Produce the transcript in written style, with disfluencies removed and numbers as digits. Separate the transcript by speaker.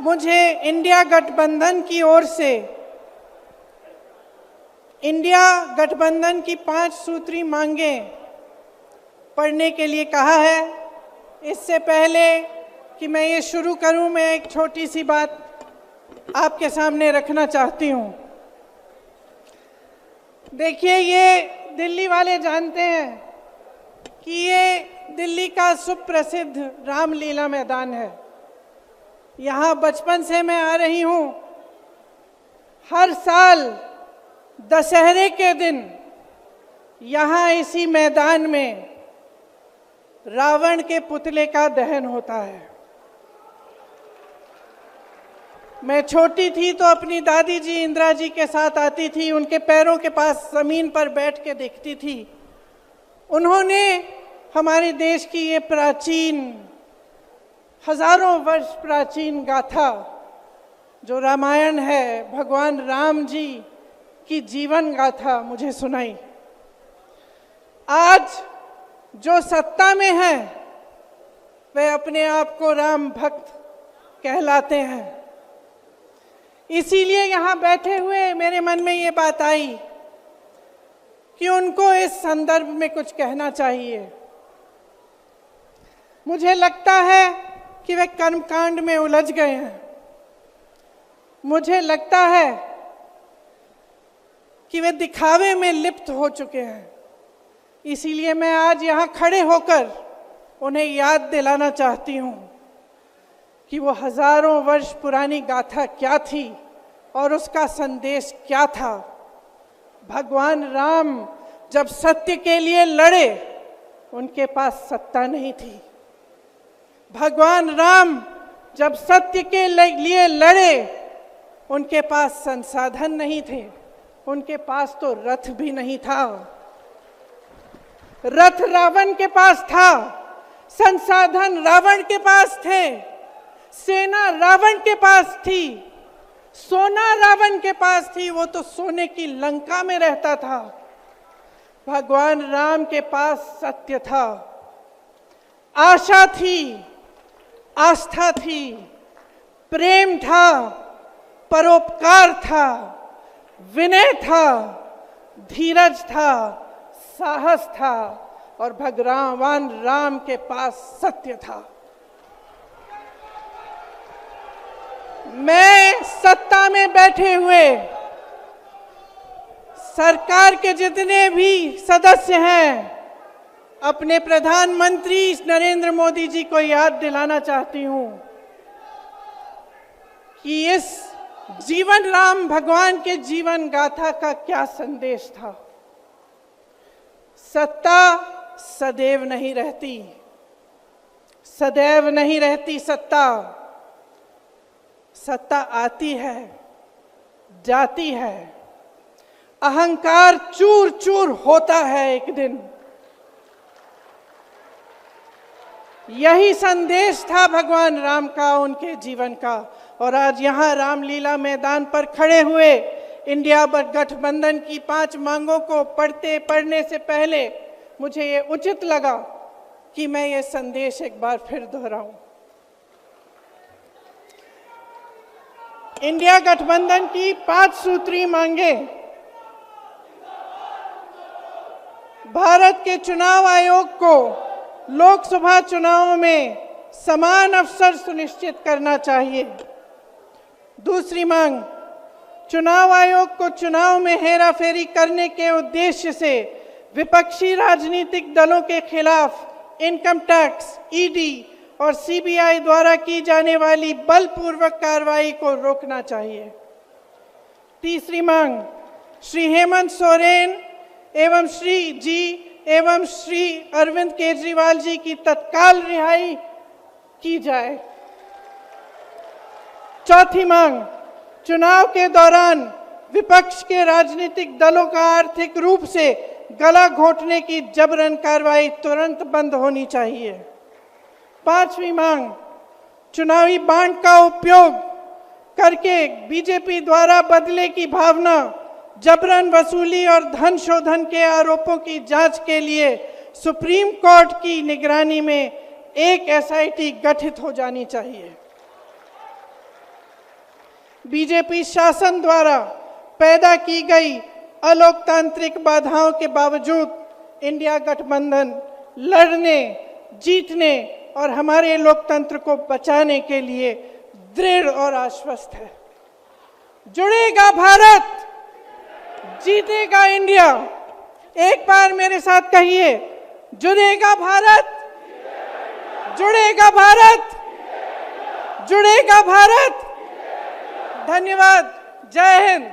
Speaker 1: मुझे इंडिया गठबंधन की ओर से इंडिया गठबंधन की 5 सूत्री मांगें पढ़ने के लिए कहा है। इससे पहले कि मैं ये शुरू करूं, मैं एक छोटी सी बात आपके सामने रखना चाहती हूं। देखिए, ये दिल्ली वाले जानते हैं कि ये दिल्ली का सुप्रसिद्ध रामलीला मैदान है। यहाँ बचपन से मैं आ रही हूँ। हर साल दशहरे के दिन यहाँ इसी मैदान में रावण के पुतले का दहन होता है। मैं छोटी थी तो अपनी दादी जी इंदिरा जी के साथ आती थी, उनके पैरों के पास जमीन पर बैठ के देखती थी। उन्होंने हमारे देश की ये प्राचीन, हजारों वर्ष प्राचीन गाथा जो रामायण है, भगवान राम जी की जीवन गाथा मुझे सुनाई। आज जो सत्ता में है वे अपने आप को राम भक्त कहलाते हैं। इसीलिए यहाँ बैठे हुए मेरे मन में ये बात आई कि उनको इस संदर्भ में कुछ कहना चाहिए। मुझे लगता है कि वे कर्मकांड में उलझ गए हैं। मुझे लगता है कि वे दिखावे में लिप्त हो चुके हैं। इसीलिए मैं आज यहाँ खड़े होकर उन्हें याद दिलाना चाहती हूँ कि वो हजारों वर्ष पुरानी गाथा क्या थी और उसका संदेश क्या था। भगवान राम जब सत्य के लिए लड़े, उनके पास सत्ता नहीं थी। भगवान राम जब सत्य के लिए लड़े, उनके पास संसाधन नहीं थे। उनके पास तो रथ भी नहीं था। रथ रावण के पास था, संसाधन रावण के पास थे, सेना रावण के पास थी, सोना रावण के पास थी। वो तो सोने की लंका में रहता था। भगवान राम के पास सत्य था, आशा थी, आस्था थी, प्रेम था, परोपकार था, विनय था, धीरज था, साहस था और भगवान राम के पास सत्य था। मैं सत्ता में बैठे हुए सरकार के जितने भी सदस्य हैं, अपने प्रधानमंत्री नरेंद्र मोदी जी को याद दिलाना चाहती हूं कि इस जीवन राम भगवान के जीवन गाथा का क्या संदेश था। सत्ता सदैव नहीं रहती, सदैव नहीं रहती सत्ता। सत्ता आती है, जाती है, अहंकार चूर चूर होता है एक दिन। यही संदेश था भगवान राम का, उनके जीवन का। और आज यहाँ रामलीला मैदान पर खड़े हुए इंडिया गठबंधन की 5 मांगों को पढ़ने से पहले मुझे ये उचित लगा कि मैं ये संदेश एक बार फिर दोहराऊं। इंडिया गठबंधन की 5 सूत्री मांगें भारत के चुनाव आयोग को लोकसभा चुनावों में समान अवसर सुनिश्चित करना चाहिए। दूसरी मांग, चुनाव आयोग को चुनाव में हेराफेरी करने के उद्देश्य से विपक्षी राजनीतिक दलों के खिलाफ इनकम टैक्स, ईडी और सीबीआई द्वारा की जाने वाली बलपूर्वक कार्रवाई को रोकना चाहिए। तीसरी मांग, श्री हेमंत सोरेन एवं श्री अरविंद केजरीवाल जी की तत्काल रिहाई की जाए। चौथी मांग, चुनाव के दौरान विपक्ष के राजनीतिक दलों का आर्थिक रूप से गला घोंटने की जबरन कार्रवाई तुरंत बंद होनी चाहिए। पांचवी मांग, चुनावी बांड का उपयोग करके बीजेपी द्वारा बदले की भावना, जबरन वसूली और धन शोधन के आरोपों की जांच के लिए सुप्रीम कोर्ट की निगरानी में एक एसआईटी गठित हो जानी चाहिए। बीजेपी शासन द्वारा पैदा की गई अलोकतांत्रिक बाधाओं के बावजूद इंडिया गठबंधन लड़ने, जीतने और हमारे लोकतंत्र को बचाने के लिए दृढ़ और आश्वस्त है। जुड़ेगा भारत, जीतेगा इंडिया। एक बार मेरे साथ कहिए, जुड़ेगा भारत, जुड़ेगा भारत, जुड़ेगा भारत। धन्यवाद। जय हिंद।